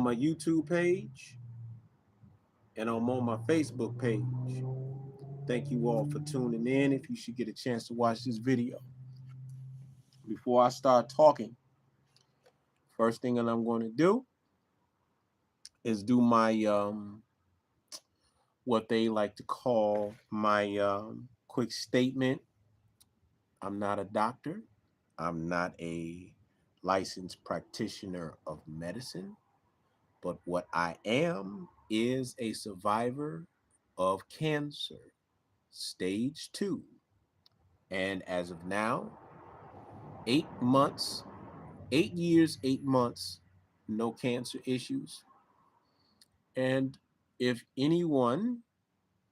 my YouTube page, and I'm on my Facebook page. Thank you all for tuning in. If you should get a chance to watch this video. Before I start talking, first thing that I'm going to do is do my what they like to call my quick statement. I'm not a doctor. I'm not a licensed practitioner of medicine, but what I am is a survivor of cancer, stage 2. And as of now, 8 months, 8 years, 8 months, no cancer issues. And if anyone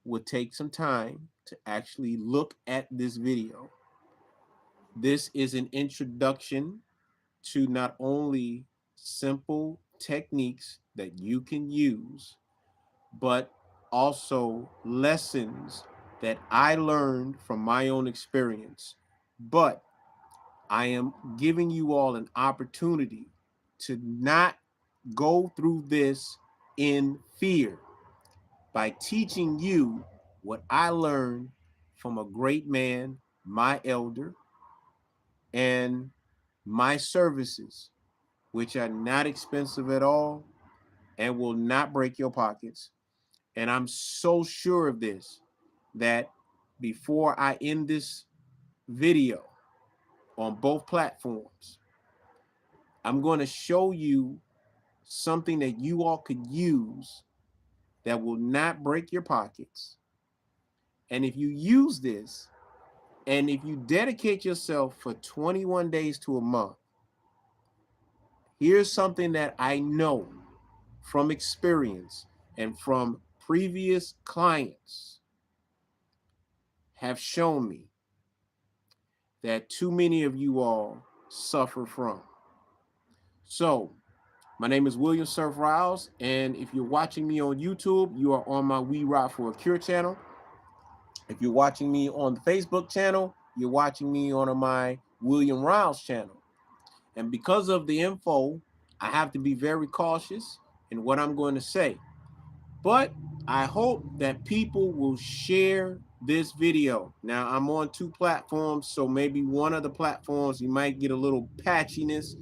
would take some time to actually look at this video, this is an introduction to not only simple techniques that you can use, but also lessons that I learned from my own experience. But I am giving you all an opportunity to not go through this in fear by teaching you what I learned from a great man, my elder, and my services, which are not expensive at all and will not break your pockets. And I'm so sure of this that before I end this video on both platforms, I'm going to show you something that you all could use that will not break your pockets. And if you use this, and if you dedicate yourself for 21 days to a month, here's something that I know from experience and from previous clients have shown me that too many of you all suffer from. So, my name is William Surf Riles, and if you're watching me on YouTube, you are on my We Rock for a Cure channel. If you're watching me on the Facebook channel, you're watching me on my William Riles channel. And because of the info, I have to be very cautious in what I'm going to say. But I hope that people will share this video. Now, I'm on 2 platforms, so maybe one of the platforms you might get a little patchiness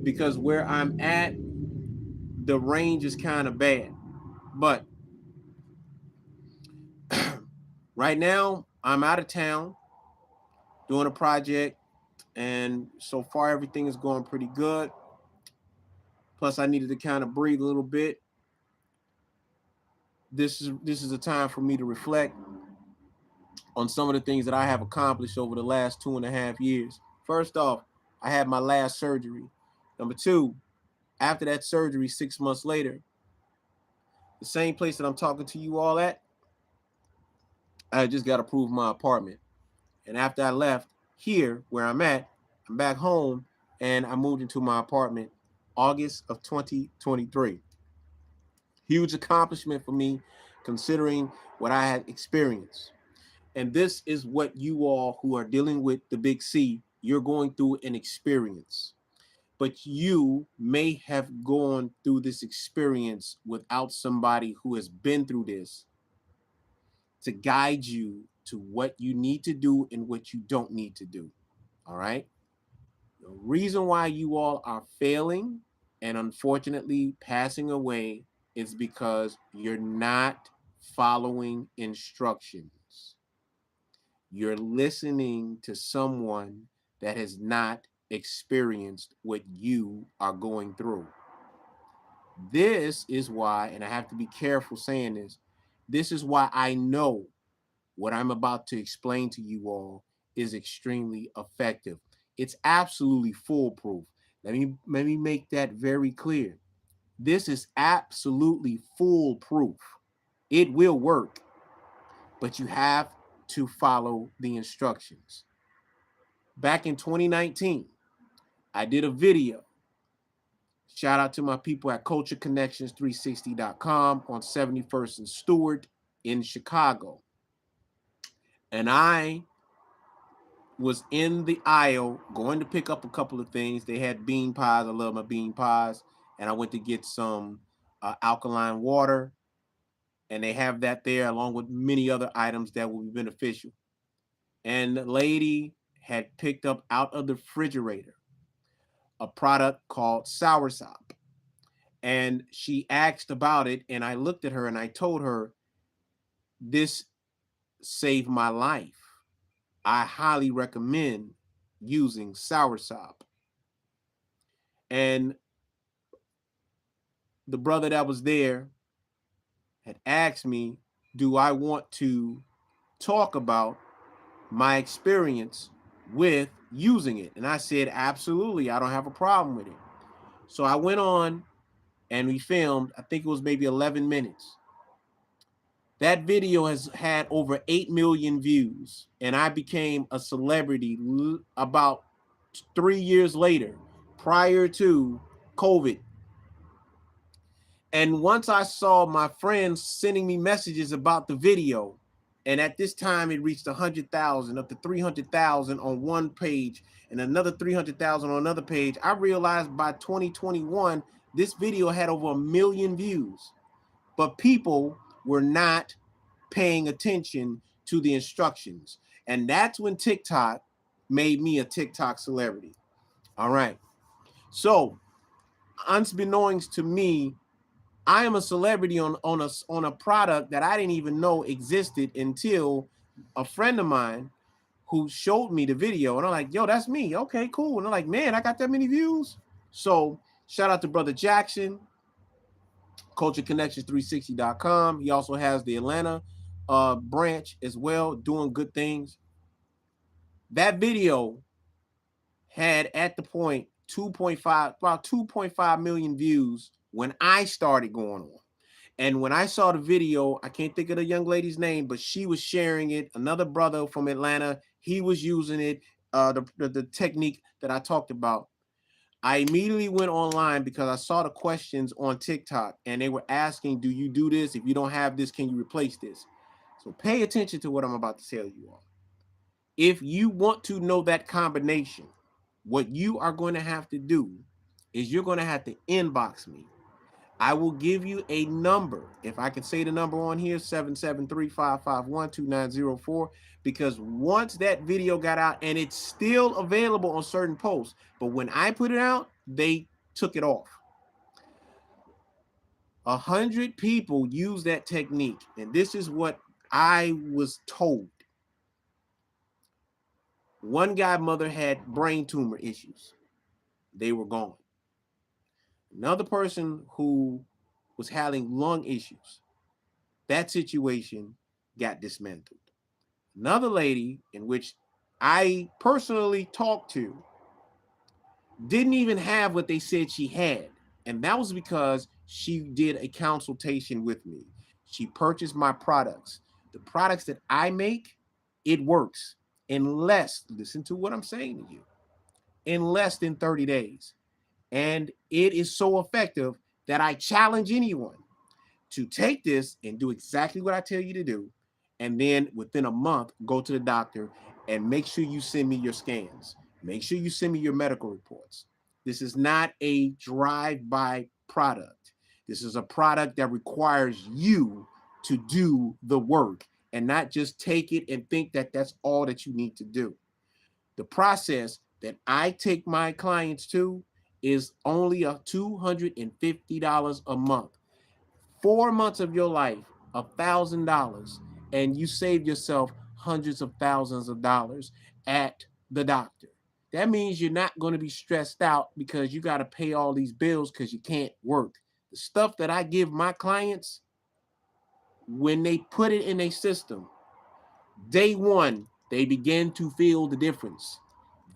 because where I'm at, the range is kind of bad. But right now, I'm out of town doing a project, and so far everything is going pretty good. Plus, I needed to kind of breathe a little bit. This is a time for me to reflect on some of the things that I have accomplished over the last 2.5 years. First off, I had my last surgery. Number 2, after that surgery, 6 months later, the same place that I'm talking to you all at, I just got approved my apartment. And after I left here where I'm at, I'm back home and I moved into my apartment August of 2023. Huge accomplishment for me considering what I had experienced. And this is what you all who are dealing with the big C, you're going through an experience. But you may have gone through this experience without somebody who has been through this to guide you to what you need to do and what you don't need to do. All right. The reason why you all are failing and unfortunately passing away is because you're not following instructions. You're listening to someone that has not experienced what you are going through. This is why, and I have to be careful saying this is why I know what I'm about to explain to you all is extremely effective. It's absolutely foolproof. Let me make that very clear. This is absolutely foolproof. It will work, but you have to follow the instructions. Back in 2019, I did a video. Shout out to my people at cultureconnections360.com on 71st and Stewart in Chicago. And I was in the aisle going to pick up a couple of things. They had bean pies. I love my bean pies. And I went to get some alkaline water, and they have that there along with many other items that will be beneficial. And the lady had picked up out of the refrigerator a product called Soursop. And she asked about it, and I looked at her and I told her, this saved my life. I highly recommend using Soursop. And the brother that was there had asked me, do I want to talk about my experience with using it? And I said, absolutely, I don't have a problem with it. So I went on and we filmed, I think it was maybe 11 minutes. That video has had over 8 million views, and I became a celebrity about 3 years later, prior to COVID. And once I saw my friends sending me messages about the video, and at this time it reached 100,000, up to 300,000 on one page and another 300,000 on another page, I realized by 2021, this video had over 1 million views. But people were not paying attention to the instructions. And that's when TikTok made me a TikTok celebrity. All right. So, unbeknownst to me, I am a celebrity on a product that I didn't even know existed until a friend of mine who showed me the video. And I'm like, yo, that's me. Okay, cool. And I'm like, man, I got that many views. So shout out to Brother Jackson, cultureconnections360.com. He also has the Atlanta branch as well, doing good things. That video had at the point 2.5 million views when I started going on. And when I saw the video, I can't think of the young lady's name, but she was sharing it. Another brother from Atlanta, he was using it, the technique that I talked about. I immediately went online because I saw the questions on TikTok and they were asking, do you do this? If you don't have this, can you replace this? So pay attention to what I'm about to tell you all. If you want to know that combination, what you are going to have to do is you're going to have to inbox me. I will give you a number. If I can say the number on here, 773-551-2904, because once that video got out, and it's still available on certain posts, but when I put it out, they took it off. 100 people use that technique, and this is what I was told. One guy mother had brain tumor issues. They were gone. Another person who was having lung issues, that situation got dismantled. Another lady in which I personally talked to didn't even have what they said she had. And that was because she did a consultation with me. She purchased my products. The products that I make, it works in less, listen to what I'm saying to you, in less than 30 days. And it is so effective that I challenge anyone to take this and do exactly what I tell you to do. And then within a month, go to the doctor and make sure you send me your scans. Make sure you send me your medical reports. This is not a drive-by product. This is a product that requires you to do the work and not just take it and think that that's all that you need to do. The process that I take my clients to is only $250 a month. 4 months of your life, $1,000, and you save yourself hundreds of thousands of dollars at the doctor. That means you're not going to be stressed out because you got to pay all these bills because you can't work. The stuff that I give my clients, when they put it in a system, day one, they begin to feel the difference.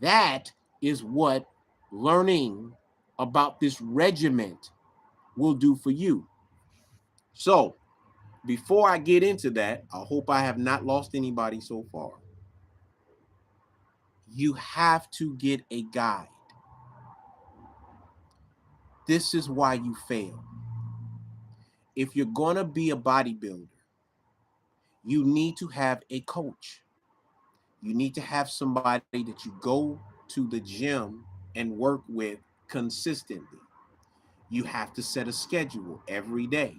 That is what learning about this regiment will do for you. So, before I get into that, I hope I have not lost anybody so far. You have to get a guide. This is why you fail. If you're going to be a bodybuilder, you need to have a coach. You need to have somebody that you go to the gym and work with consistently. You have to set a schedule every day.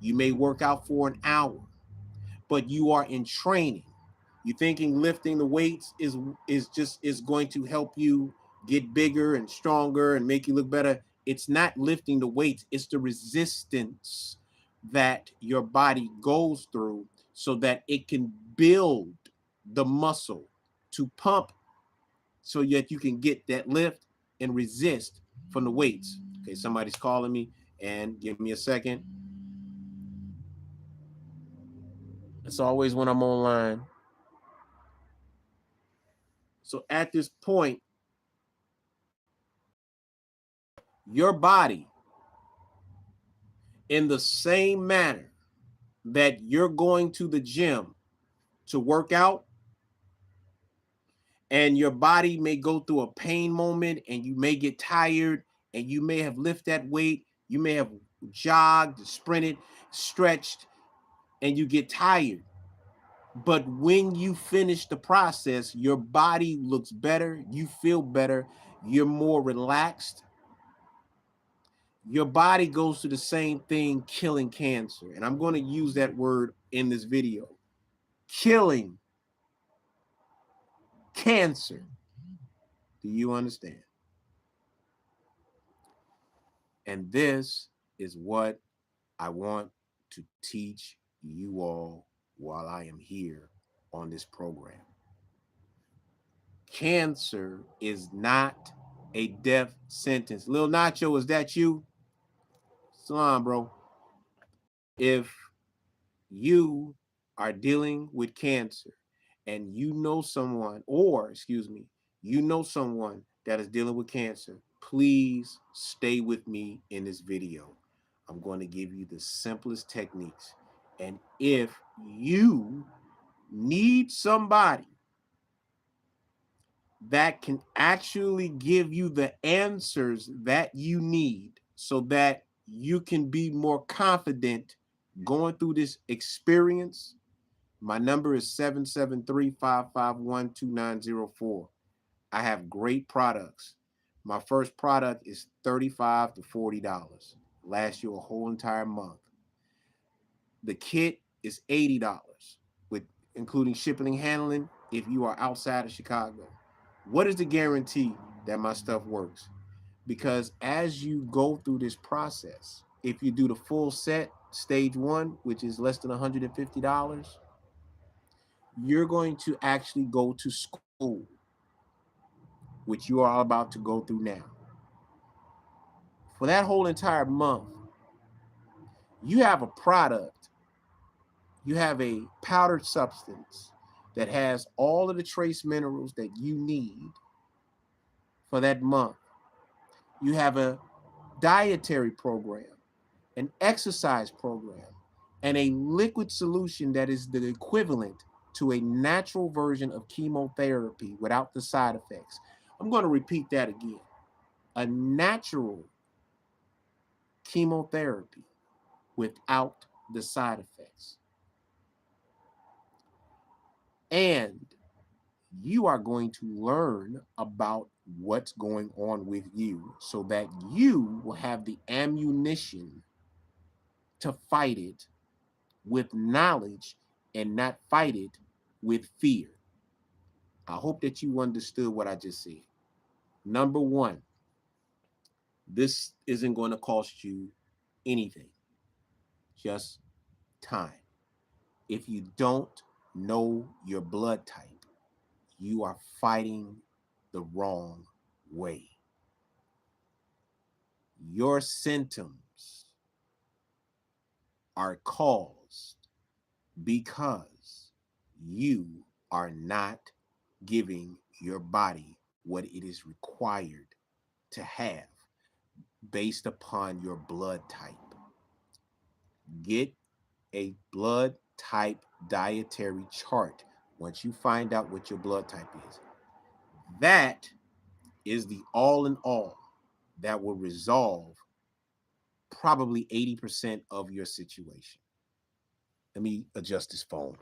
You may work out for an hour, but you are in training. You thinking lifting the weights is going to help you get bigger and stronger and make you look better. It's not lifting the weights, it's the resistance that your body goes through so that it can build the muscle to pump so that you can get that lift and resist from the weights. Okay, somebody's calling me, and give me a second. It's always when I'm online. So at this point, your body, in the same manner that you're going to the gym to work out, and your body may go through a pain moment and you may get tired and you may have lifted that weight, you may have jogged, sprinted, stretched, and you get tired. But when you finish the process, your body looks better, you feel better, you're more relaxed. Your body goes through the same thing, killing cancer. And I'm going to use that word in this video. Killing cancer. Do you understand? And this is what I want to teach you all while I am here on this program. Cancer is not a death sentence. Lil Nacho, is that you? Salam, bro. If you are dealing with cancer and you know someone, or excuse me, you know someone that is dealing with cancer, please stay with me in this video. I'm going to give you the simplest techniques. And if you need somebody that can actually give you the answers that you need so that you can be more confident going through this experience, my number is 773-551-2904. I have great products. My first product is $35 to $40. Lasts you a whole entire month. The kit is $80 with including shipping and handling if you are outside of Chicago. What is the guarantee that my stuff works? Because as you go through this process, if you do the full set, stage 1, which is less than $150, you're going to actually go to school, which you are about to go through now. For that whole entire month, you have a product, you have a powdered substance that has all of the trace minerals that you need for that month. You have a dietary program, an exercise program, and a liquid solution that is the equivalent to a natural version of chemotherapy without the side effects. I'm going to repeat that again. A natural chemotherapy without the side effects. And you are going to learn about what's going on with you so that you will have the ammunition to fight it with knowledge and not fight it with fear. I hope that you understood what I just said. Number one, this isn't going to cost you anything, just time. If you don't know your blood type, you are fighting the wrong way. Your symptoms are caused because you are not giving your body what it is required to have based upon your blood type. Get a blood type dietary chart once you find out what your blood type is. That is the all in all that will resolve probably 80% of your situation. Let me adjust this phone.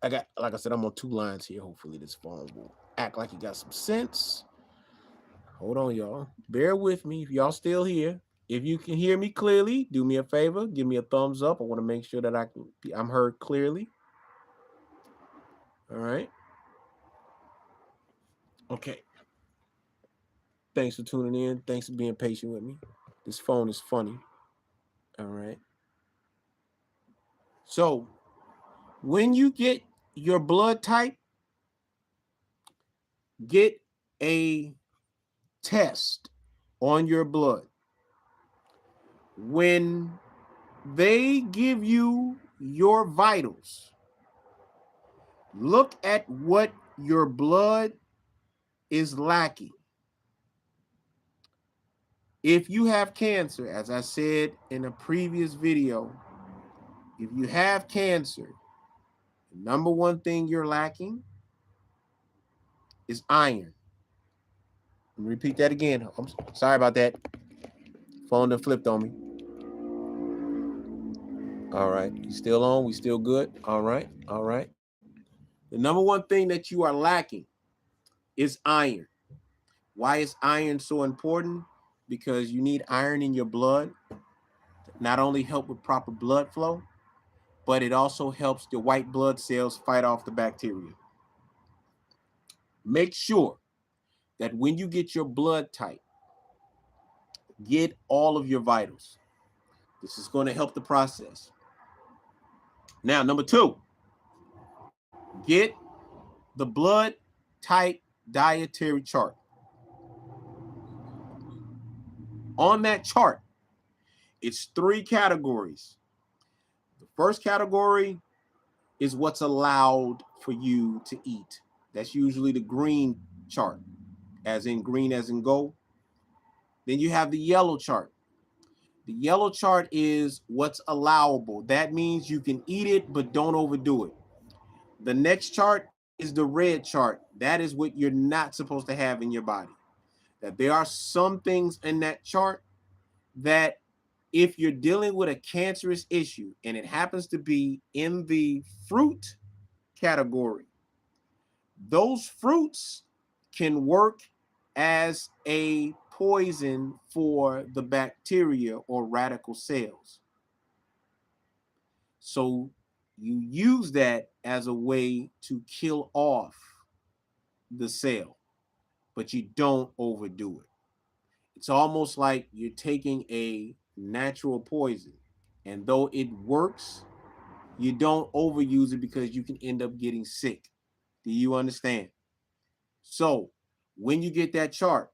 Like I said, I'm on 2 lines here. Hopefully this phone will act like it got some sense. Hold on, y'all. Bear with me if y'all still here. If you can hear me clearly, do me a favor, give me a thumbs up. I want to make sure that I'm heard clearly. All right. Okay. Thanks for tuning in. Thanks for being patient with me. This phone is funny. All right. So when you get your blood type, get a test on your blood. When they give you your vitals, look at what your blood is lacking. If you have cancer, as I said in a previous video, if you have cancer, the number one thing you're lacking is iron. Let me repeat that again. I'm sorry about that. Phone done flipped on me. All right. You still on? We still good? All right. All right. The number one thing that you are lacking is iron. Why is iron so important? Because you need iron in your blood to not only help with proper blood flow, but it also helps the white blood cells fight off the bacteria. Make sure that when you get your blood type, get all of your vitals. This is going to help the process. Now, number 2, get the blood type dietary chart. On that chart, it's 3 categories. The first category is what's allowed for you to eat. That's usually the green chart, as in green as in go. Then you have the yellow chart. The yellow chart is what's allowable. That means you can eat it, but don't overdo it. The next chart is the red chart. That is what you're not supposed to have in your body. That there are some things in that chart that if you're dealing with a cancerous issue and it happens to be in the fruit category, those fruits can work as a poison for the bacteria or radical cells. So you use that as a way to kill off the cell, but you don't overdo it. It's almost like you're taking a natural poison, and though it works, you don't overuse it because you can end up getting sick. Do you understand? So when you get that chart,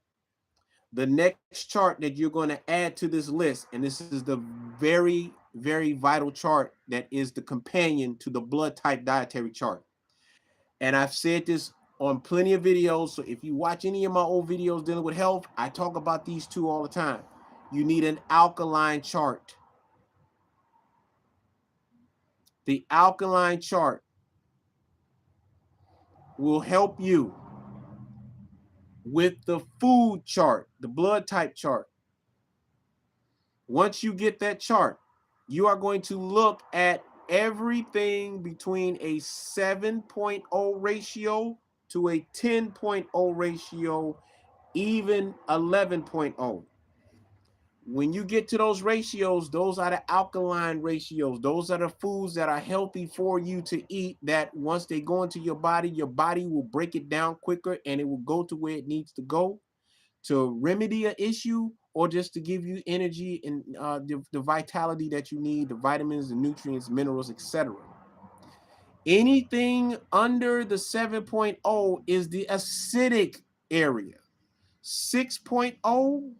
the next chart that you're going to add to this list, and this is the very, very vital chart that is the companion to the blood type dietary chart. And I've said this on plenty of videos. So if you watch any of my old videos dealing with health, I talk about these 2 all the time. You need an alkaline chart. The alkaline chart will help you with the food chart, the blood type chart. Once you get that chart, you are going to look at everything between a 7.0 ratio to a 10.0 ratio, even 11.0. When you get to those ratios, those are the alkaline ratios. Those are the foods that are healthy for you to eat, that once they go into your body will break it down quicker and it will go to where it needs to go to remedy an issue or just to give you energy and the vitality that you need, the vitamins, the nutrients, minerals, etc. Anything under the 7.0 is the acidic area. 6.0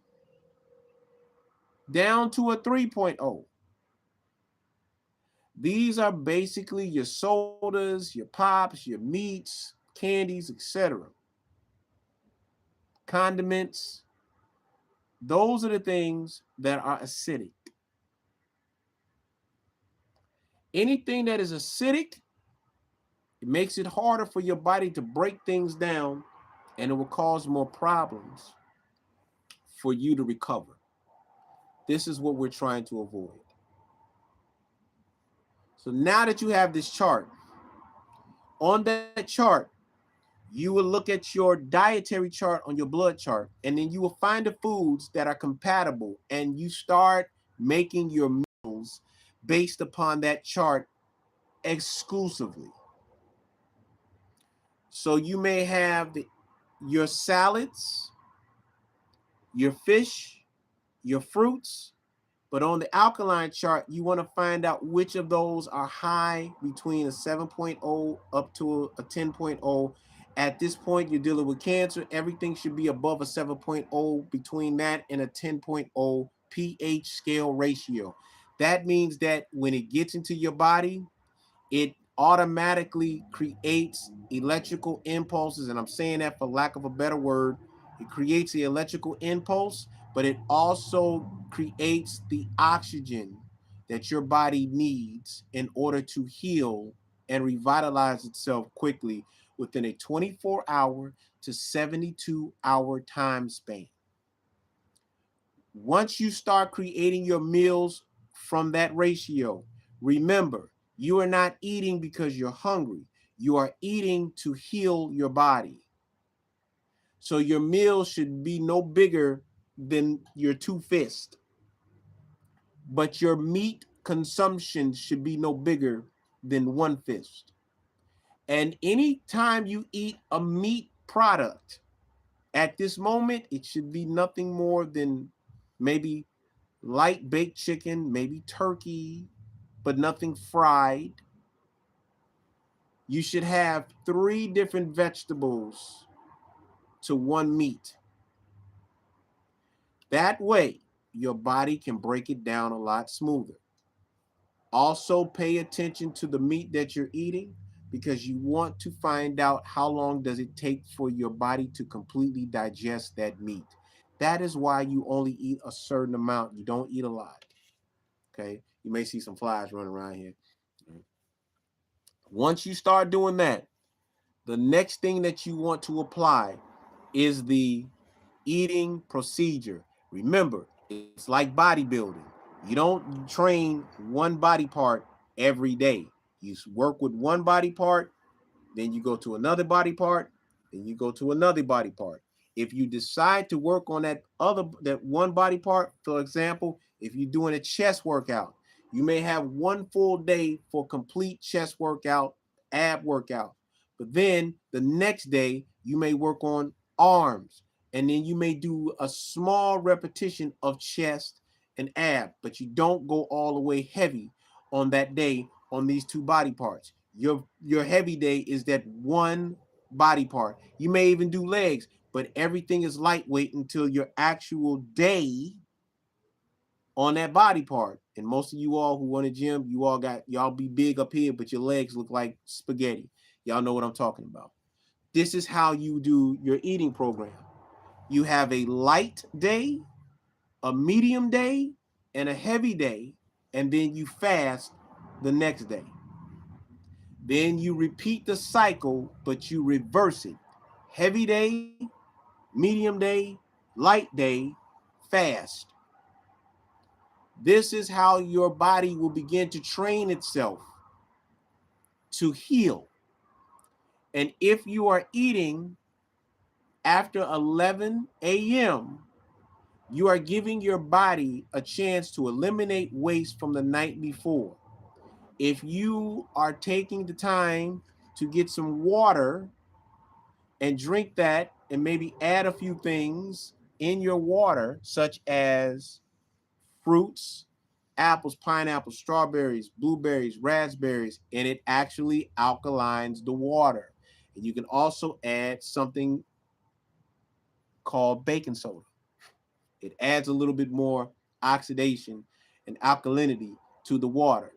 down to a 3.0. These are basically your sodas, your pops, your meats, candies, etc. Condiments. Those are the things that are acidic. Anything that is acidic, it makes it harder for your body to break things down, and it will cause more problems for you to recover. This is what we're trying to avoid. So now that you have this chart, on that chart, You will look at your dietary chart on your blood chart, and then you will find the foods that are compatible, and you start making your meals based upon that chart exclusively. So you may have your salads, your fish, your fruits, but on the alkaline chart, you want to find out which of those are high between a 7.0 up to a 10.0. At this point, you're dealing with Cancer. Everything should be above a 7.0, between that and a 10.0 pH scale ratio. That means that when it gets into your body, it automatically creates electrical impulses. And I'm saying that for lack of a better word. It creates the electrical impulse, but it also creates the oxygen that your body needs in order to heal and revitalize itself quickly within a 24-hour to 72-hour time span. Once you start creating your meals from that ratio, remember, you are not eating because you're hungry. You are eating to heal your body. So your meal should be no bigger than your two fists, but your meat consumption should be no bigger than one fist. And anytime you eat a meat product, at this moment, it should be nothing more than maybe light baked chicken, maybe turkey, but nothing fried. You should have 3 different vegetables to one meat. That way, your body can break it down a lot smoother. Also, pay attention to the meat that you're eating, because you want to find out how long does it take for your body to completely digest that meat. That is why you only eat a certain amount. You don't eat a lot. Okay? You may see some flies running around here. Once you start doing that, the next thing that you want to apply is the eating procedure. Remember, it's like bodybuilding. You don't train one body part every day. You work with one body part, then you go to another body part, then you go to another body part. If you decide to work on that one body part, for example, if you're doing a chest workout, you may have one full day for complete chest workout, ab workout. But then the next day you may work on arms, and then you may do a small repetition of chest and ab, but you don't go all the way heavy on that day on these two body parts. Your heavy day is that one body part. You may even do legs, but everything is lightweight until your actual day on that body part. And most of you all who want a gym, y'all be big up here, but your legs look like spaghetti. Y'all know what I'm talking about. This is how you do your eating program. You have a light day, a medium day, and a heavy day, and then you fast the next day. Then you repeat the cycle, but you reverse it. Heavy day, medium day, light day, fast. This is how your body will begin to train itself to heal. And if you are eating after 11 a.m., you are giving your body a chance to eliminate waste from the night before. If you are taking the time to get some water and drink that, and maybe add a few things in your water, such as fruits, apples, pineapples, strawberries, blueberries, raspberries, and it actually alkalines the water. And you can also add something called baking soda. It adds a little bit more oxidation and alkalinity to the water.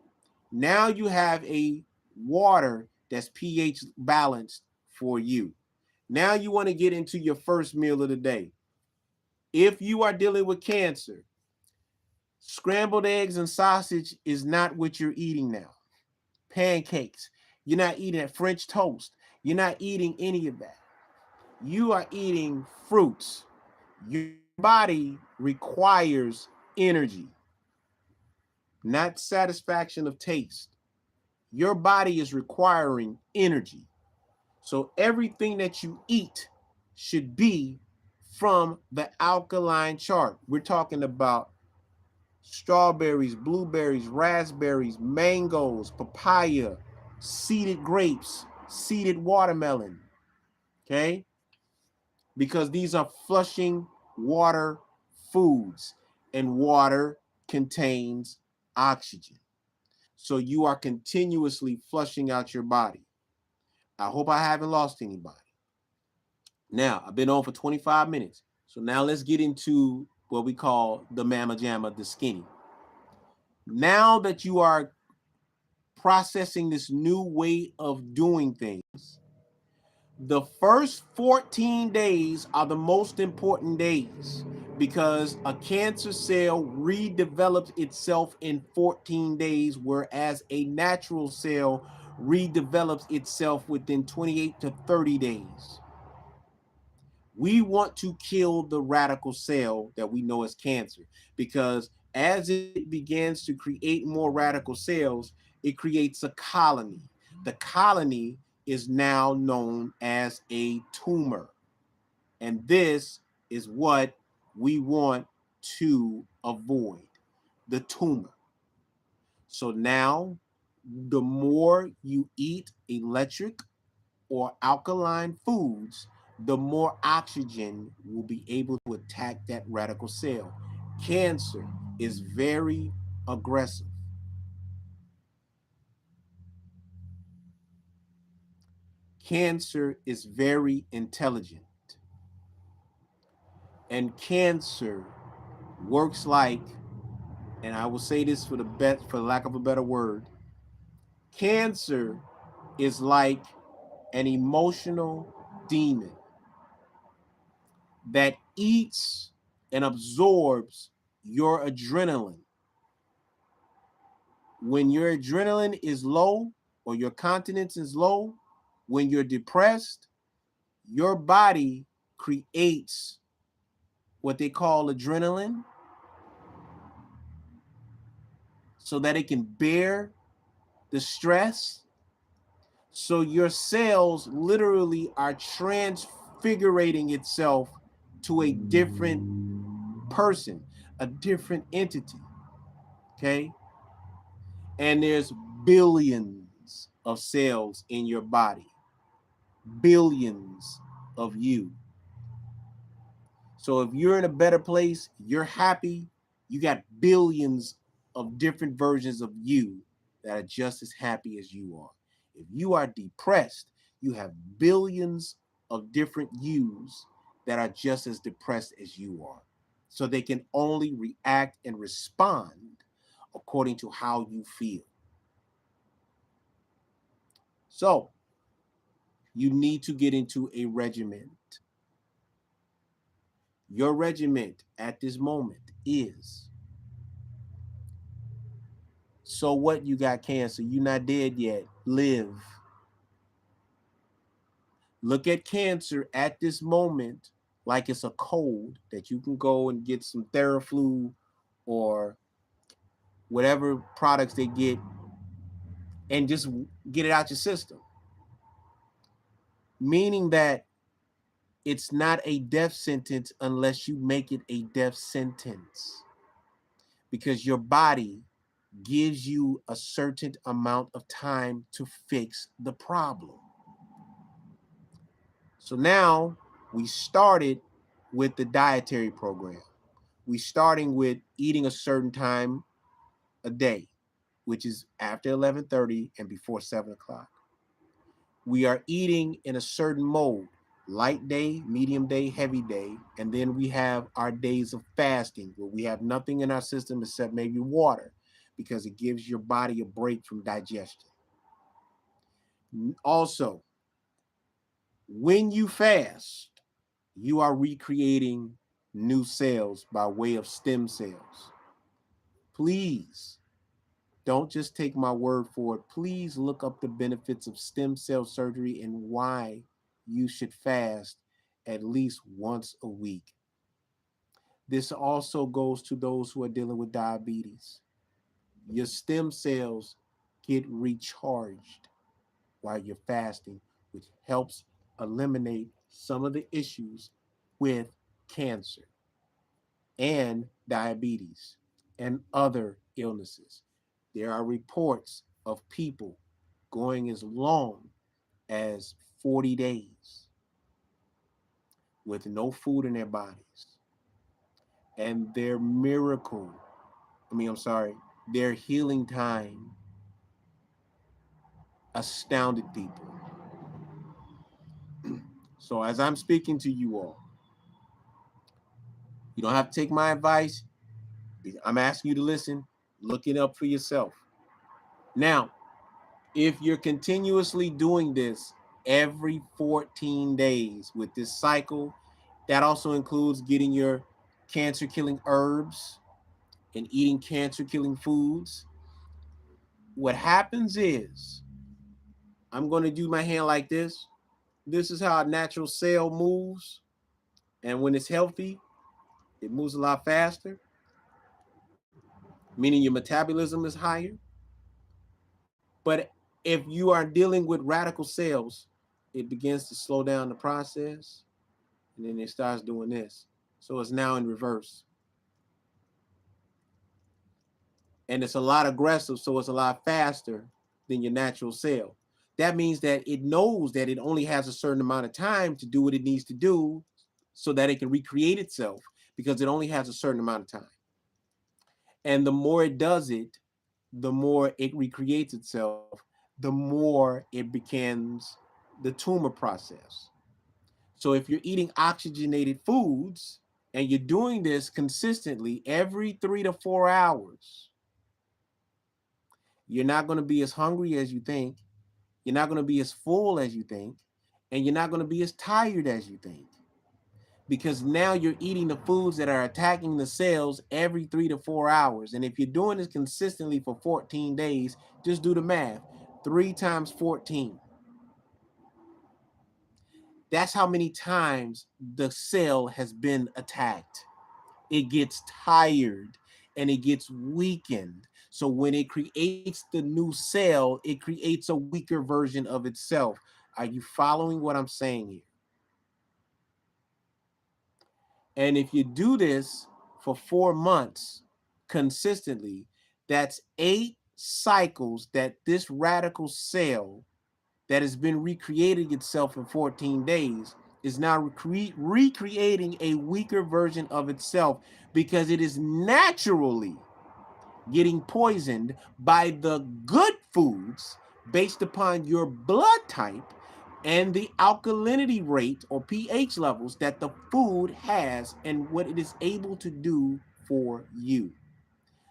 Now you have a water that's pH balanced for you. Now you want to get into your first meal of the day. If you are dealing with cancer, scrambled eggs and sausage is not what you're eating now. Pancakes, you're not eating that. French toast, you're not eating any of that. You are eating fruits. Your body requires energy, not satisfaction of taste. Your body is requiring energy. So everything that you eat should be from the alkaline chart. We're talking about strawberries, blueberries, raspberries, mangoes, papaya, seeded grapes, seeded watermelon. Okay? Because these are flushing water foods, and water contains oxygen. So you are continuously flushing out your body. I hope I haven't lost anybody. Now, I've been on for 25 minutes. So now let's get into what we call the Mama Jamma, the skinny. Now that you are processing this new way of doing things, the first 14 days are the most important days because a cancer cell redevelops itself in 14 days, whereas a natural cell redevelops itself within 28 to 30 days. We want to kill the radical cell that we know as cancer, because as it begins to create more radical cells, it creates a colony. The colony is now known as a tumor. And this is what we want to avoid, the tumor. So now, the more you eat electric or alkaline foods, the more oxygen will be able to attack that radical cell. Cancer is very aggressive. Cancer is very intelligent. And cancer works like, and I will say this for lack of a better word, cancer is like an emotional demon that eats and absorbs your adrenaline. When your adrenaline is low or your continence is low, when you're depressed, your body creates what they call adrenaline so that it can bear the stress. So your cells literally are transfigurating itself to a different person, a different entity. Okay? And there's billions of cells in your body, billions of you. So if you're in a better place, you're happy, you got billions of different versions of you that are just as happy as you are. If you are depressed, you have billions of different yous that are just as depressed as you are. So they can only react and respond according to how you feel. So you need to get into a regiment. Your regiment at this moment is, so what, you got cancer, you're not dead yet, live. Look at cancer at this moment like it's a cold that you can go and get some Theraflu or whatever products they get and just get it out your system. Meaning that it's not a death sentence unless you make it a death sentence, because your body gives you a certain amount of time to fix the problem. So now we started with the dietary program. We starting with eating a certain time a day, which is after 11:30 and before 7 o'clock. We are eating in a certain mode: light day, medium day, heavy day. And then we have our days of fasting where we have nothing in our system except maybe water, because it gives your body a break from digestion. Also, when you fast, you are recreating new cells by way of stem cells. Please don't just take my word for it. Please look up the benefits of stem cell surgery and why you should fast at least once a week. This also goes to those who are dealing with diabetes. Your stem cells get recharged while you're fasting which helps eliminate some of the issues with cancer and diabetes and other illnesses. There are reports of people going as long as 40 days with no food in their bodies. And their miracle, I'm sorry, their healing time astounded people. So as I'm speaking to you all, you don't have to take my advice. I'm asking you to listen, look it up for yourself. Now, if you're continuously doing this every 14 days with this cycle, that also includes getting your cancer killing herbs and eating cancer killing foods. What happens is, I'm going to do my hand like this. This is how a natural cell moves. And when it's healthy, it moves a lot faster, meaning your metabolism is higher. But if you are dealing with radical cells, it begins to slow down the process, and then it starts doing this. So it's now in reverse. And it's a lot aggressive, so it's a lot faster than your natural cell. That means that it knows that it only has a certain amount of time to do what it needs to do so that it can recreate itself, because it only has a certain amount of time. And the more it does it, the more it recreates itself, the more it begins the tumor process. So if you're eating oxygenated foods and you're doing this consistently every 3 to 4 hours, you're not going to be as hungry as you think. You're not going to be as full as you think. And you're not going to be as tired as you think. Because now you're eating the foods that are attacking the cells every 3 to 4 hours. And if you're doing this consistently for 14 days, just do the math. 3 times 14. That's how many times the cell has been attacked. It gets tired and it gets weakened. So when it creates the new cell, it creates a weaker version of itself. Are you following what I'm saying here? And if you do this for 4 months consistently, that's 8 cycles that this radical cell that has been recreating itself in 14 days is now recreating a weaker version of itself, because it is naturally getting poisoned by the good foods based upon your blood type and the alkalinity rate or pH levels that the food has and what it is able to do for you.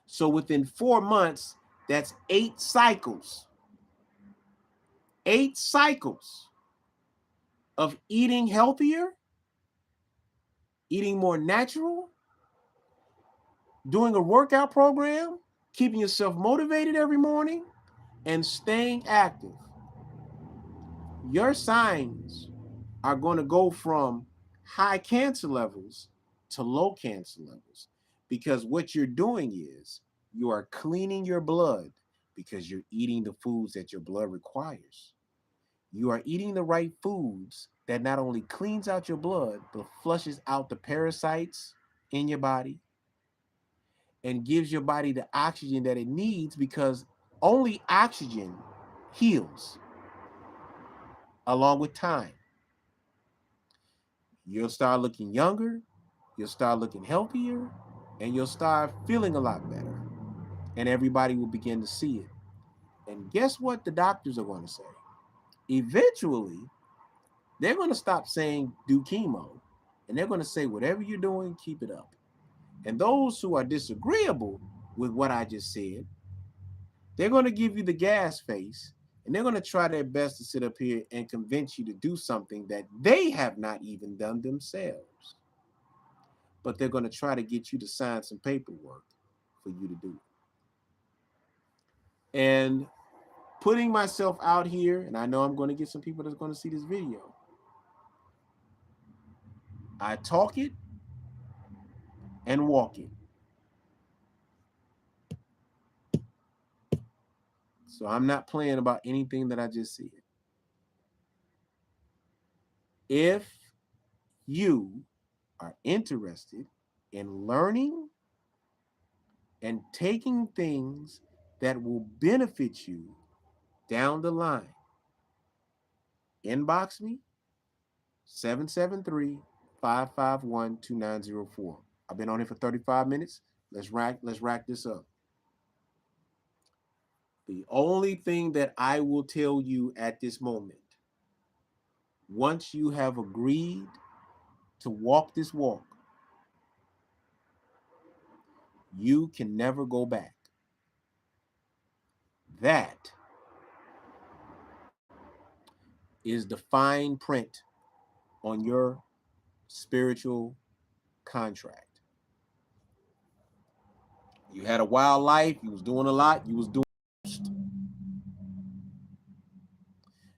So within 4 months, that's 8 cycles. 8 cycles of eating healthier, eating more natural, doing a workout program, keeping yourself motivated every morning, and staying active. Your signs are going to go from high cancer levels to low cancer levels, because what you're doing is you are cleaning your blood because you're eating the foods that your blood requires. You are eating the right foods that not only cleans out your blood, but flushes out the parasites in your body and gives your body the oxygen that it needs, because only oxygen heals along with time. You'll start looking younger, you'll start looking healthier, and you'll start feeling a lot better. And everybody will begin to see it. And guess what the doctors are going to say? Eventually, they're going to stop saying do chemo, and they're going to say whatever you're doing, keep it up. And those who are disagreeable with what I just said, they're going to give you the gas face, and they're going to try their best to sit up here and convince you to do something that they have not even done themselves. But they're going to try to get you to sign some paperwork for you to do it. And putting myself out here, and I know I'm going to get some people that's going to see this video. I talk it and walk it. So I'm not playing about anything that I just said. If you are interested in learning and taking things that will benefit you down the line, inbox me 773-551-2904. I've been on here for 35 minutes. Let's rack this up. The only thing that I will tell you at this moment, once you have agreed to walk this walk, you can never go back. That is the fine print on your spiritual contract. You had a wild life, you was doing a lot, you was doing.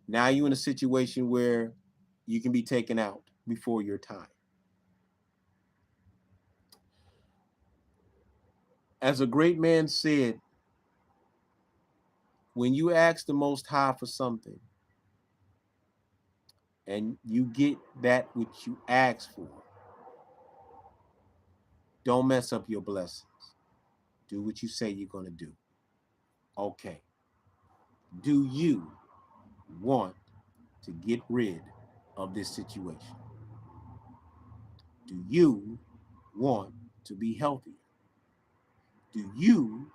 Now you're in a situation where you can be taken out before your time. As a great man said, when you ask the Most High for something and you get that which you ask for, don't mess up your blessings. Do what you say you're going to do. Okay. Do you want to get rid of this situation? Do you want to be healthier? Do you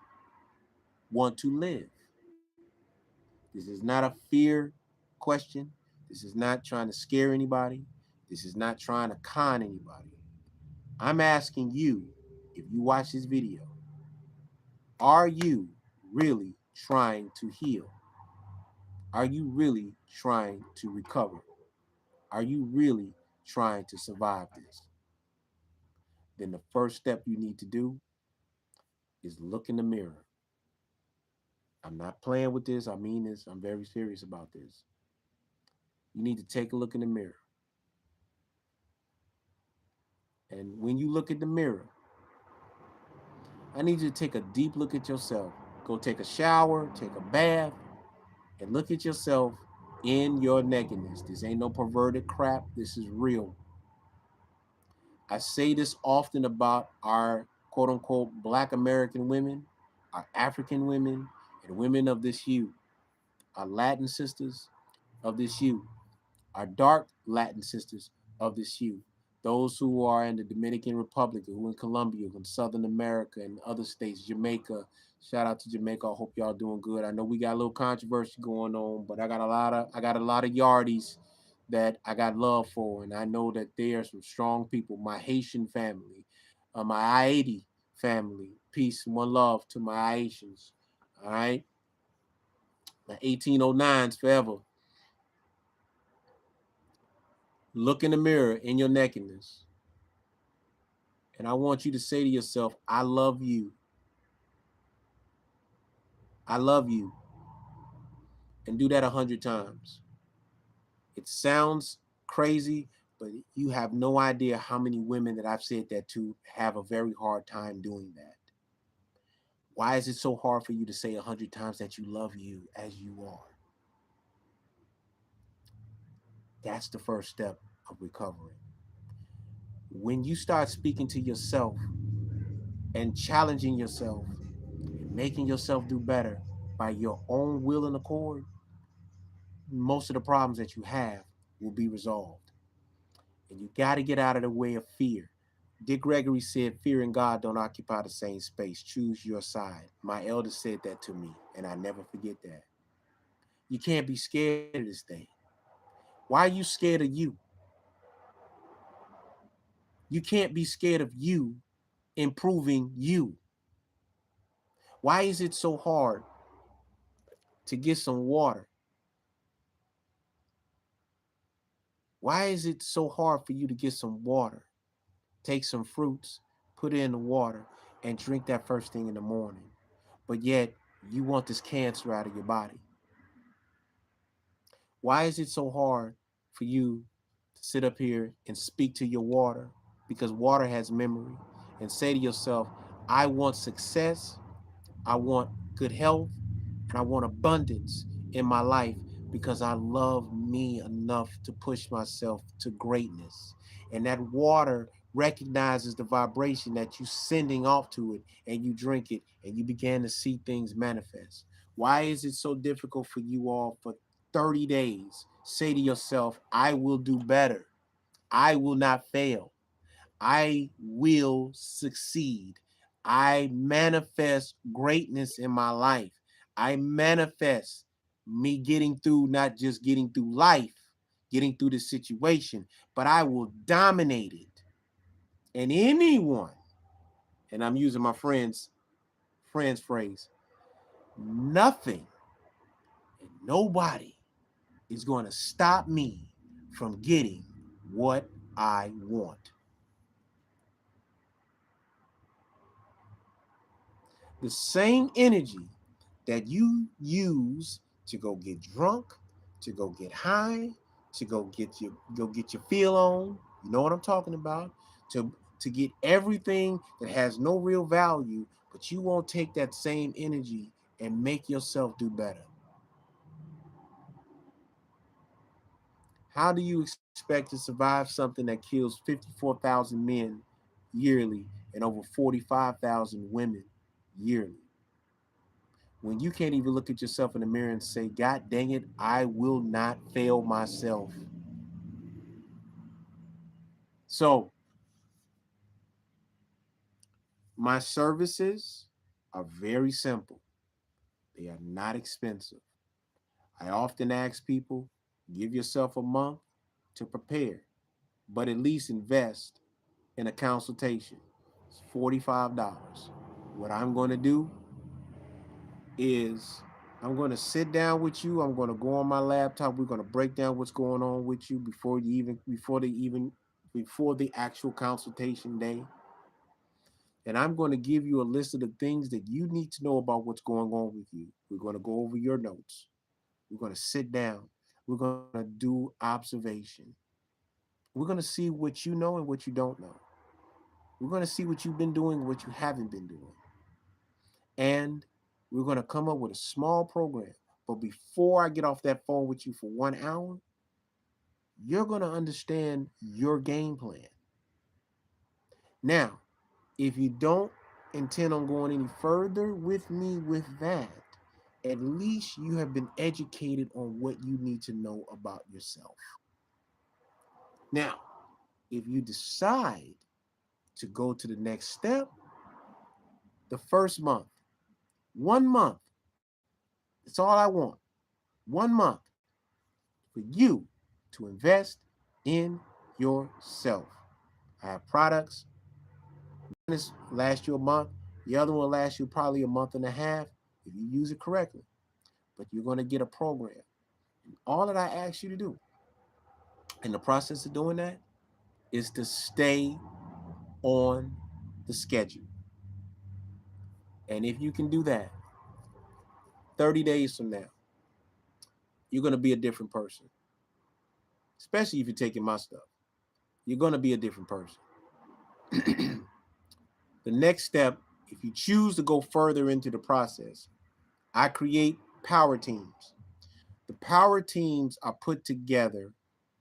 want to live? This is not a fear question. This is not trying to scare anybody. This is not trying to con anybody. I'm asking you, if you watch this video, are you really trying to heal? Are you really trying to recover? Are you really trying to survive this? Then the first step you need to do is look in the mirror. I'm not playing with this. I mean this. I'm very serious about this. You need to take a look in the mirror. And when you look at the mirror, I need you to take a deep look at yourself. Go take a shower, take a bath, and look at yourself in your nakedness. This ain't no perverted crap. This is real. I say this often about our quote unquote Black American women, our African women, and women of this hue, our Latin sisters of this hue, our dark Latin sisters of this hue, those who are in the Dominican Republic, who in Colombia, in Southern America, and other states, Jamaica. Shout out to Jamaica. I hope y'all doing good. I know we got a little controversy going on, but I got a lot of yardies that I got love for, and I know that they are some strong people. My Haitian family, my Haiti family. Peace, one love to my Haitians. All right, my 1809s forever. Look in the mirror in your nakedness. And I want you to say to yourself, I love you. I love you. And do that 100 times. It sounds crazy, but you have no idea how many women that I've said that to have a very hard time doing that. Why is it so hard for you to say 100 times that you love you as you are? That's the first step of recovering. When you start speaking to yourself and challenging yourself and making yourself do better by your own will and accord, most of the problems that you have will be resolved. And you got to get out of the way of fear. Dick Gregory said, fear and God don't occupy the same space. Choose your side. My elder said that to me, and I never forget that. You can't be scared of this thing. Why are you scared of you? You can't be scared of you improving you. Why is it so hard to get some water? Why is it so hard for you to get some water? Take some fruits, put it in the water, and drink that first thing in the morning. But yet, you want this cancer out of your body. Why is it so hard for you to sit up here and speak to your water? Because water has memory. And say to yourself, I want success, I want good health, and I want abundance in my life because I love me enough to push myself to greatness. And that water recognizes the vibration that you're sending off to it, and you drink it and you begin to see things manifest. Why is it so difficult for you all for 30 days? Say to yourself, I will do better. I will not fail. I will succeed. I manifest greatness in my life. I manifest me getting through, not just getting through life, getting through the situation, but I will dominate it. And anyone, and I'm using my friend's phrase, nothing and nobody is going to stop me from getting what I want. The same energy that you use to go get drunk, to go get high, to go get your feel on, you know what I'm talking about, to get everything that has no real value, but you won't take that same energy and make yourself do better. How do you expect to survive something that kills 54,000 men yearly and over 45,000 women yearly, when you can't even look at yourself in the mirror and say, God dang it, I will not fail myself? So my services are very simple. They are not expensive. I often ask people, give yourself a month to prepare, but at least invest in a consultation. It's $45. What I'm going to do is I'm going to sit down with you. I'm going to go on my laptop. We're going to break down what's going on with you before the actual consultation day. And I'm going to give you a list of the things that you need to know about what's going on with you. We're going to go over your notes. We're going to sit down. We're going to do observation. We're going to see what you know and what you don't know. We're going to see what you've been doing and what you haven't been doing. And we're going to come up with a small program. But before I get off that phone with you for 1 hour, you're going to understand your game plan. Now, if you don't intend on going any further with me with that, at least you have been educated on what you need to know about yourself. Now, if you decide to go to the next step, the first month, 1 month, that's all I want. 1 month for you to invest in yourself. I have products. One is last you a month. The other one lasts you probably a month and a half if you use it correctly. But you're going to get a program. And all that I ask you to do in the process of doing that is to stay on the schedule. And if you can do that, 30 days from now, you're going to be a different person. Especially if you're taking my stuff. You're going to be a different person. The next step, if you choose to go further into the process, I create power teams. The power teams are put together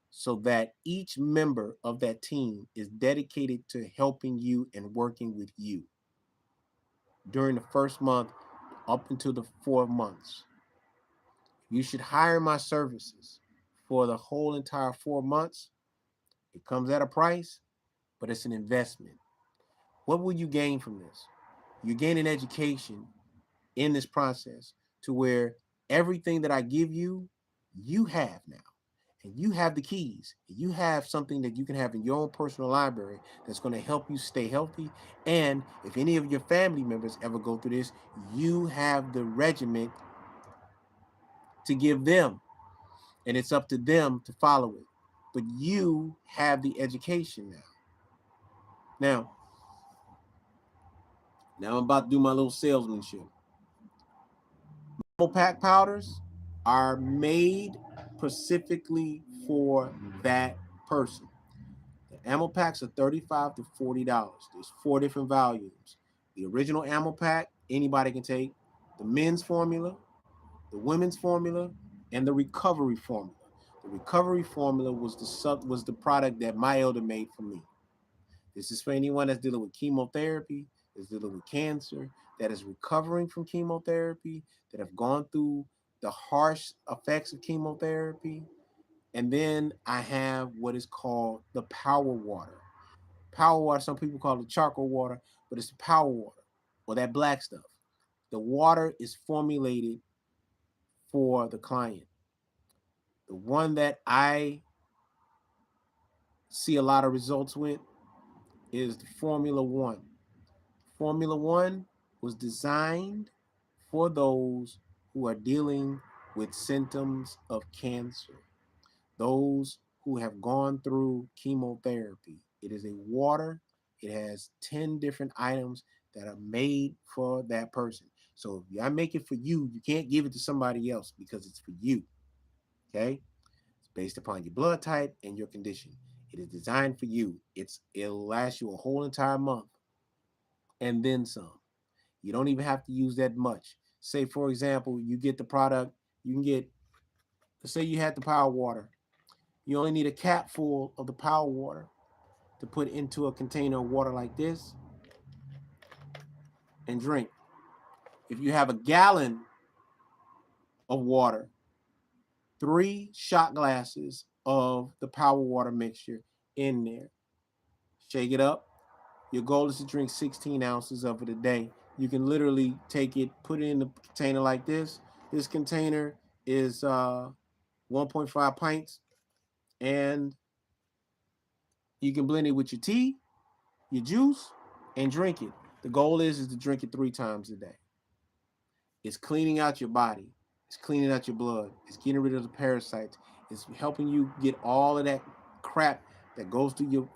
so that each member of that team is dedicated to helping you and working with you during the first month up until the 4 months. You should hire my services for the whole entire 4 months. It comes at a price, but it's an investment. What will you gain from this? You're gaining education in this process to where everything that I give you, you have now. And you have the keys. You have something that you can have in your own personal library that's going to help you stay healthy. And if any of your family members ever go through this, you have the regiment to give them. And it's up to them to follow it. But you have the education now. Now I'm about to do my little salesmanship. Pack powders are made specifically for that person. The ammo packs are $35 to $40. There's 4 different volumes. The original ammo pack, anybody can take. The men's formula, the women's formula, and the recovery formula. The recovery formula was the product that my elder made for me. This is for anyone that's dealing with chemotherapy, that's dealing with cancer, that is recovering from chemotherapy, that have gone through the harsh effects of chemotherapy. And then I have what is called the power water. Power water, some people call it charcoal water, but it's the power water or that black stuff. The water is formulated for the client. The one that I see a lot of results with is the Formula One. Formula One was designed for those who are dealing with symptoms of cancer, those who have gone through chemotherapy. It is a water, it has 10 different items that are made for that person. So if I make it for you, you can't give it to somebody else because it's for you. Okay? It's based upon your blood type and your condition. It is designed for you. It'll last you a whole entire month and then some. You don't even have to use that much. Say, for example, you get the product, you can get, let's say you had the power water. You only need a cap full of the power water to put into a container of water like this and drink. If you have a gallon of water, 3 shot glasses of the power water mixture in there. Shake it up. Your goal is to drink 16 ounces of it a day. You can literally take it, put it in the container like this. This container is 1.5 pints, and you can blend it with your tea, your juice, and drink it. The goal is to drink it 3 times a day. It's cleaning out your body. It's cleaning out your blood. It's getting rid of the parasites. It's helping you get all of that crap that goes through your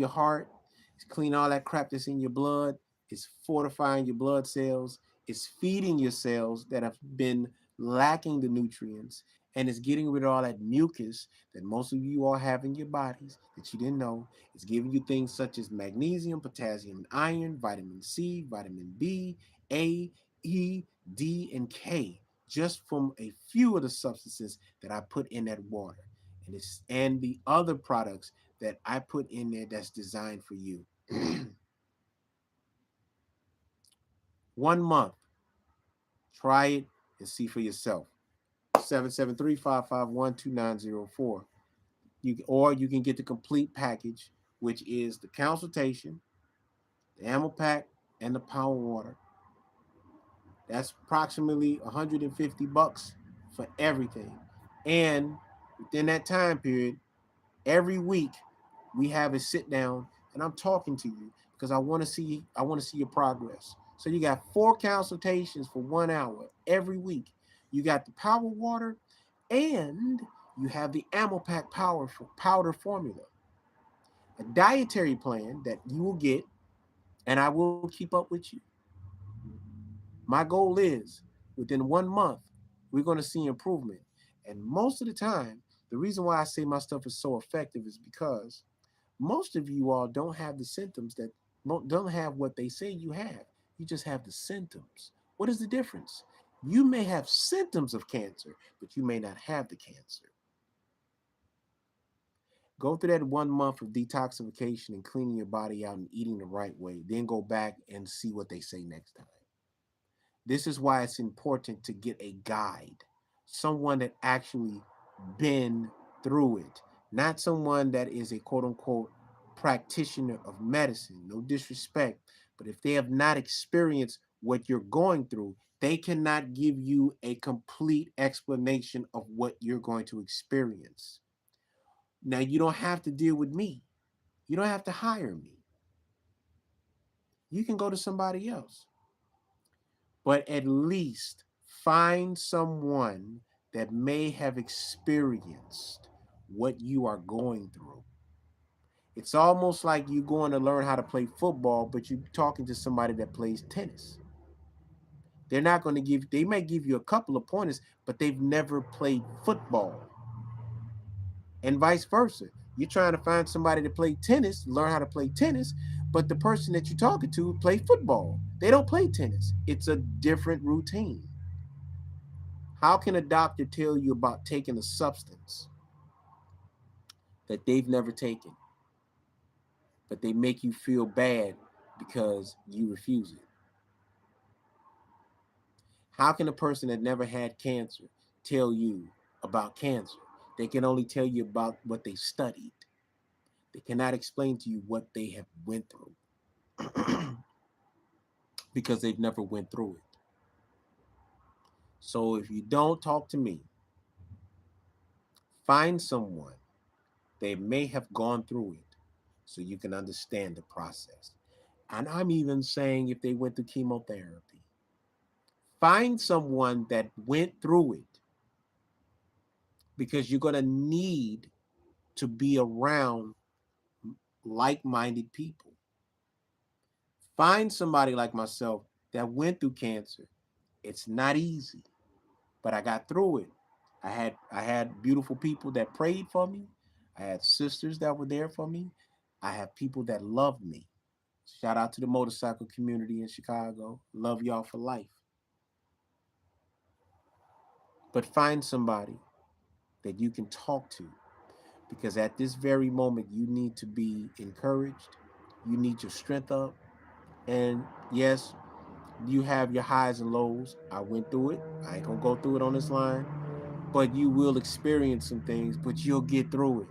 heart. It's cleaning all that crap that's in your blood. It's fortifying your blood cells. It's feeding your cells that have been lacking the nutrients. And it's getting rid of all that mucus that most of you all have in your bodies that you didn't know. It's giving you things such as magnesium, potassium, and iron, vitamin C, vitamin B, A, E, D, and K, just from a few of the substances that I put in that water. And the other products that I put in there that's designed for you. 1 month. Try it and see for yourself. 773-551-2904. Or you can get the complete package, which is the consultation, the ammo pack, and the power water. That's approximately $150 for everything. And within that time period, every week we have a sit down and I'm talking to you because I want to see your progress. So you got 4 consultations for 1 hour every week. You got the power water and you have the ammo pack powder formula. A dietary plan that you will get and I will keep up with you. My goal is within 1 month, we're going to see improvement. And most of the time, the reason why I say my stuff is so effective is because most of you all don't have the symptoms that don't have what they say you have. You just have the symptoms. What is the difference? You may have symptoms of cancer, but you may not have the cancer. Go through that 1 month of detoxification and cleaning your body out and eating the right way. Then go back and see what they say next time. This is why it's important to get a guide, someone that actually been through it, not someone that is a quote unquote practitioner of medicine. No disrespect, but if they have not experienced what you're going through, they cannot give you a complete explanation of what you're going to experience. Now, you don't have to deal with me. You don't have to hire me. You can go to somebody else. But at least find someone that may have experienced what you are going through. It's almost like you going to learn how to play football, but you're talking to somebody that plays tennis. They're not going to they may give you a couple of pointers, but they've never played football. And vice versa. You're trying to find somebody to play tennis, learn how to play tennis, but the person that you're talking to play football. They don't play tennis. It's a different routine. How can a doctor tell you about taking a substance that they've never taken, but they make you feel bad because you refuse it? How can a person that never had cancer tell you about cancer? They can only tell you about what they studied. They cannot explain to you what they have went through because they've never went through it. So if you don't talk to me, find someone they may have gone through it so you can understand the process. And I'm even saying if they went through chemotherapy, find someone that went through it because you're going to need to be around like-minded people. Find somebody like myself that went through cancer. It's not easy, but I got through it. I had beautiful people that prayed for me. I had sisters that were there for me. I have people that loved me. Shout out to the motorcycle community in Chicago. Love y'all for life. But find somebody that you can talk to because at this very moment, you need to be encouraged. You need your strength up. And yes, you have your highs and lows. I went through it. I ain't gonna go through it on this line, but you will experience some things, but you'll get through it.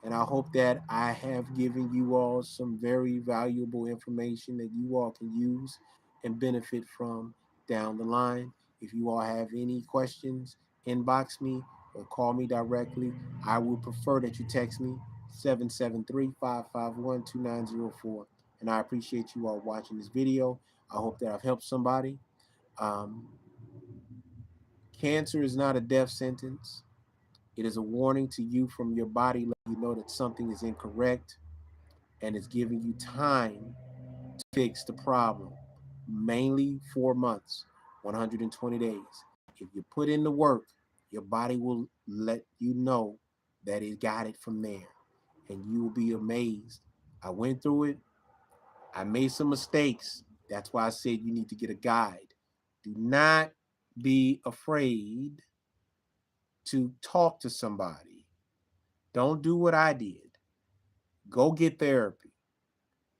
And I hope that I have given you all some very valuable information that you all can use and benefit from down the line. If you all have any questions, inbox me or call me directly. I would prefer that you text me 773-551-2904. And I appreciate you all watching this video. I hope that I've helped somebody. Um, Cancer is not a death sentence. It is a warning to you from your body, letting you know that something is incorrect and it's giving you time to fix the problem. Mainly 4 months, 120 days. If you put in the work, your body will let you know that it got it from there. And you will be amazed. I went through it. I made some mistakes. That's why I said you need to get a guide. Do not be afraid to talk to somebody. Don't do what I did. Go get therapy.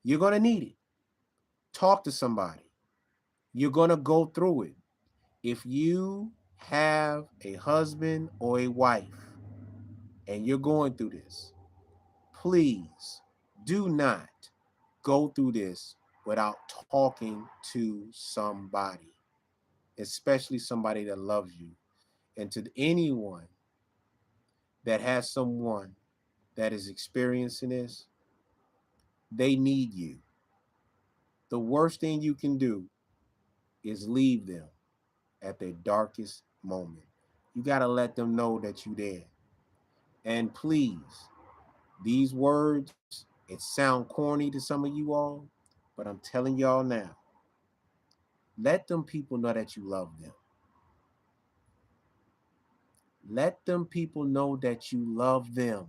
You're going to need it. Talk to somebody. You're going to go through it. If you have a husband or a wife and you're going through this, please do not go through this without talking to somebody, especially somebody that loves you. And to anyone that has someone that is experiencing this, they need you. The worst thing you can do is leave them at their darkest moment. You got to let them know that you're there. And please, these words, it sound corny to some of you all, but I'm telling y'all now, let them people know that you love them. Let them people know that you love them.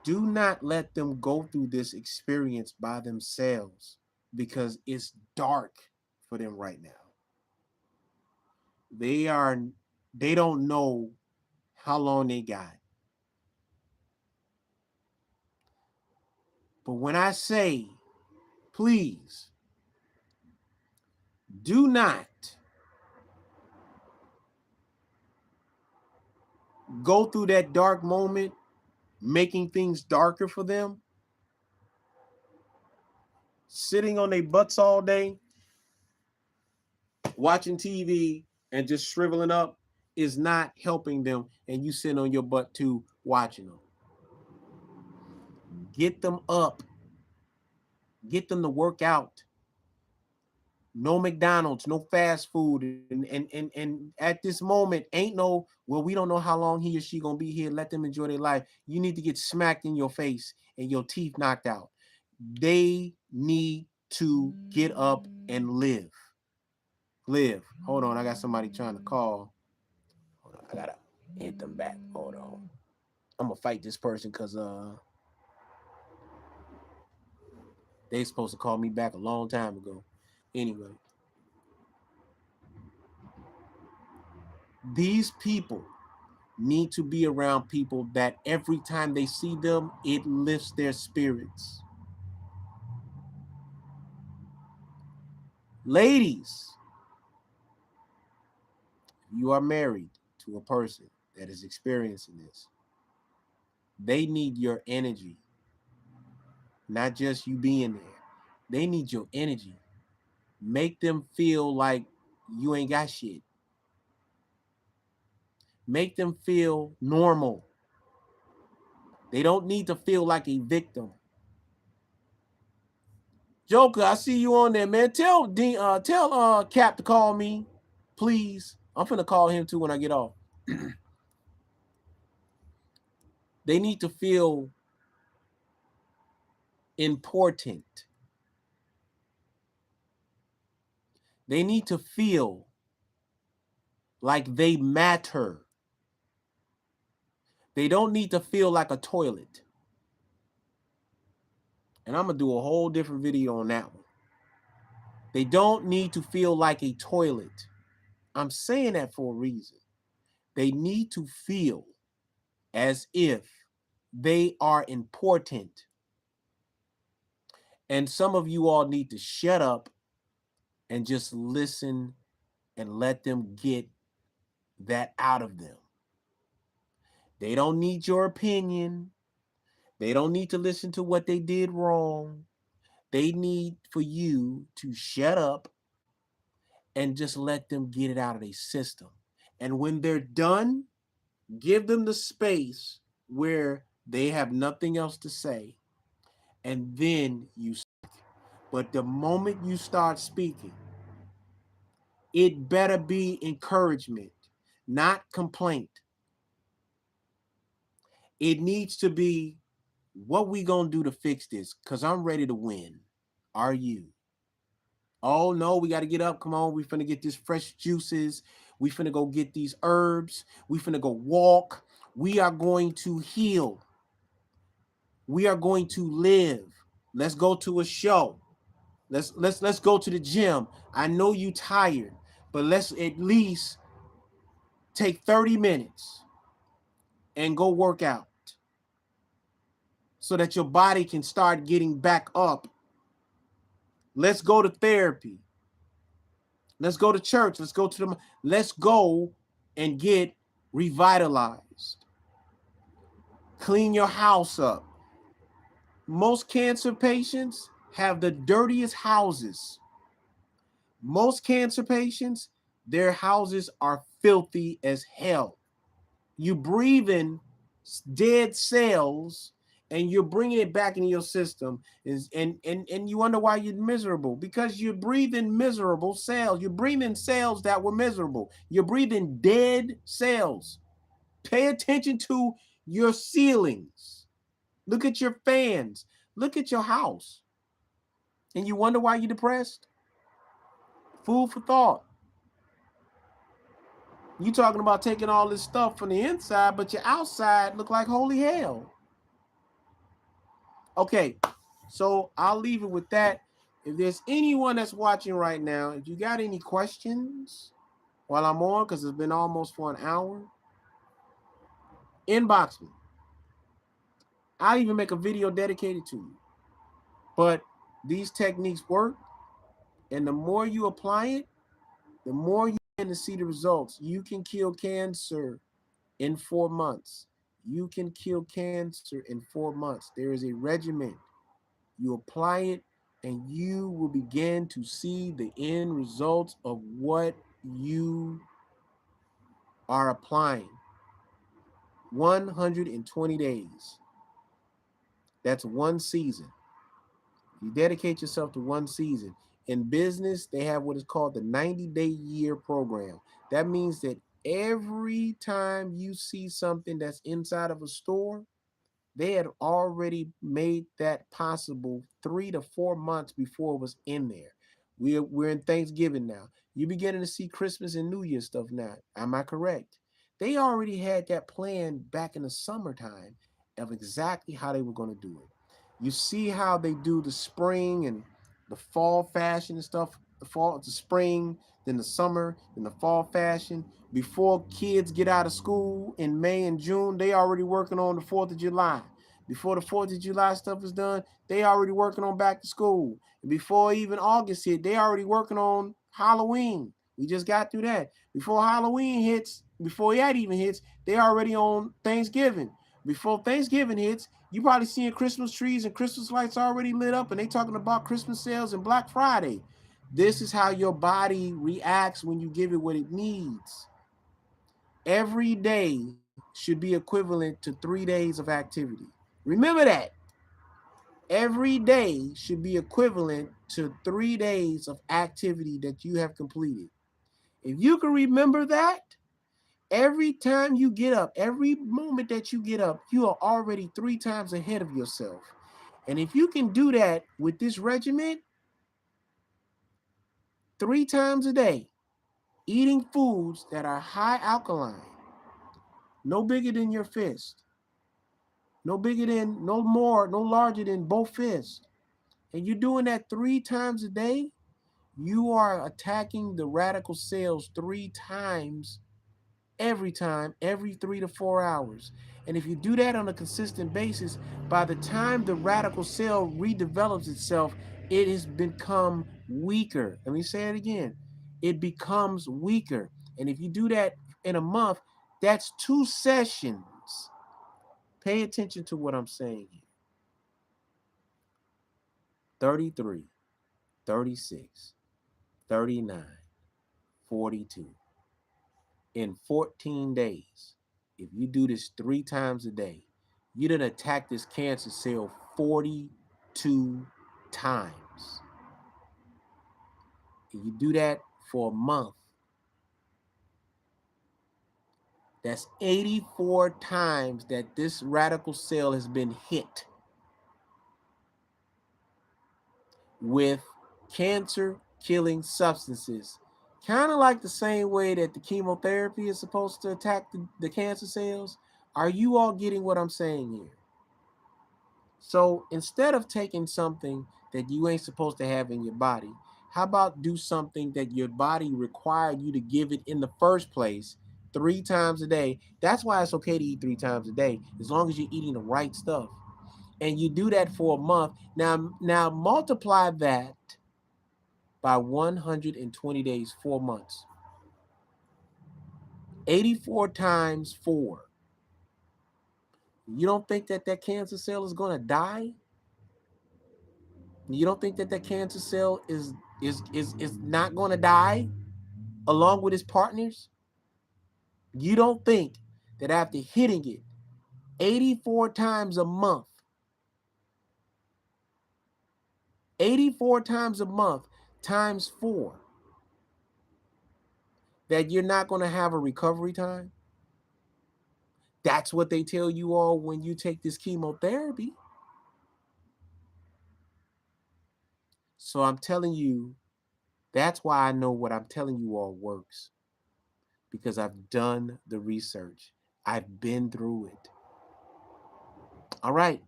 Do not let them go through this experience by themselves because it's dark for them right now. They don't know how long they got. But when I say, please do not go through that dark moment, making things darker for them, sitting on their butts all day, watching TV and just shriveling up is not helping them. And you sitting on your butt too, watching them. Get them up, get them to work out. No McDonald's, no fast food, and at this moment, ain't no, well, we don't know how long he or she gonna be here. Let them enjoy their life. You need to get smacked in your face and your teeth knocked out. They need to get up and live. Live. Hold on, I got somebody trying to call. Hold on, I gotta hit them back. Hold on. I'm gonna fight this person because they supposed to call me back a long time ago. Anyway. These people need to be around people that every time they see them, it lifts their spirits. Ladies, you are married to a person that is experiencing this. They need your energy, not just you being there. They need your energy. Make them feel like you ain't got shit. Make them feel normal. They don't need to feel like a victim. Joker, I see you on there, man. Tell Cap to call me, please. I'm finna call him too when I get off. They need to feel important. They need to feel like they matter. They don't need to feel like a toilet. And I'm gonna do a whole different video on that one. They don't need to feel like a toilet. I'm saying that for a reason. They need to feel as if they are important. And some of you all need to shut up and just listen and let them get that out of them. They don't need your opinion. They don't need to listen to what they did wrong. They need for you to shut up and just let them get it out of their system. And when they're done, give them the space where they have nothing else to say. And then you speak. But the moment you start speaking, it better be encouragement, not complaint. It needs to be, what we gonna do to fix this? Because I'm ready to win. Are you? Oh no, we got to get up. Come on, we finna get this fresh juices. We finna go get these herbs. We finna go walk. We are going to heal. We are going to live. Let's go to a show. Let's go to the gym. I know you tired, but let's at least take 30 minutes and go work out so that your body can start getting back up. Let's go to therapy. Let's go to church. Let's go and get revitalized. Clean your house up. Most cancer patients have the dirtiest houses. Most cancer patients, their houses are filthy as hell. You breathe in dead cells and you're bringing it back into your system, and you wonder why you're miserable, because you're breathing miserable cells. You're breathing cells that were miserable. You're breathing dead cells. Pay attention to your ceilings. Look at your fans. Look at your house. And you wonder why you're depressed? Food for thought. You talking about taking all this stuff from the inside, but your outside look like holy hell. Okay, so I'll leave it with that. If there's anyone that's watching right now, if you got any questions while I'm on, because it's been almost for an hour, inbox me. I'll even make a video dedicated to you. But these techniques work, and the more you apply it, the more you begin to see the results. You can kill cancer in 4 months. You can kill cancer in 4 months. There is a regimen. You apply it, and you will begin to see the end results of what you are applying. 120 days. That's one season. You dedicate yourself to one season. In business, they have what is called the 90-day year program. That means that every time you see something that's inside of a store, they had already made that possible 3 to 4 months before it was in there. We're in Thanksgiving now. You're beginning to see Christmas and New Year stuff now. Am I correct? They already had that plan back in the summertime of exactly how they were going to do it. You see how they do the spring and the fall fashion and stuff, the spring, then the summer, then the fall fashion. Before kids get out of school in May and June, they already working on the 4th of July. Before the 4th of July stuff is done, they already working on back to school. And before even August hit, they already working on Halloween. We just got through that. Before Halloween hits, before that even hits, they already on Thanksgiving. Before Thanksgiving hits, you probably seeing Christmas trees and Christmas lights already lit up, and they talking about Christmas sales and Black Friday. This is how your body reacts when you give it what it needs. Every day should be equivalent to 3 days of activity. Remember that. Every day should be equivalent to 3 days of activity that you have completed. If you can remember that, every time you get up, every moment that you get up, you are already 3 times ahead of yourself. And if you can do that with this regimen, 3 times a day, eating foods that are high alkaline, no bigger than your fist, no larger than both fists, and you're doing that 3 times a day, you are attacking the radical cells 3 times every time, every 3 to 4 hours. And if you do that on a consistent basis, by the time the radical cell redevelops itself, it has become weaker. Let me say it again. It becomes weaker. And if you do that in a month, that's 2 sessions. Pay attention to what I'm saying here. 33, 36, 39, 42. In 14 days, if you do this 3 times a day, you done attack this cancer cell 42 times. If you do that for a month, that's 84 times that this radical cell has been hit with cancer-killing substances. Kind of like the same way that the chemotherapy is supposed to attack the cancer cells. Are you all getting what I'm saying here? So instead of taking something that you ain't supposed to have in your body, how about do something that your body required you to give it in the first place 3 times a day? That's why it's okay to eat 3 times a day, as long as you're eating the right stuff. And you do that for a month. Now multiply that by 120 days, 4 months. 84 times 4. You don't think that that cancer cell is going to die? You don't think that that cancer cell is not going to die along with his partners? You don't think that after hitting it 84 times a month, 84 times a month times 4, that you're not going to have a recovery time? That's what they tell you all when you take this chemotherapy. So I'm telling you, that's why I know what I'm telling you all works. Because I've done the research. I've been through it. All right.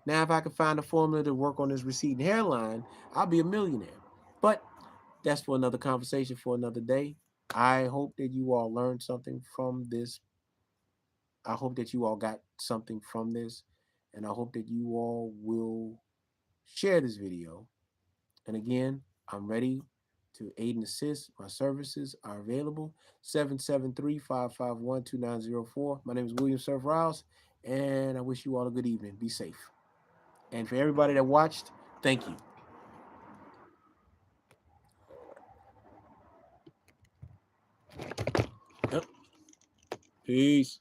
Now, if I can find a formula to work on this receding hairline, I'll be a millionaire. But that's for another conversation for another day. I hope that you all learned something from this. I hope that you all got something from this. And I hope that you all will share this video. And again, I'm ready to aid and assist. My services are available. 773-551-2904. My name is William Surf Riles, and I wish you all a good evening. Be safe. And for everybody that watched, thank you. Yep. Peace.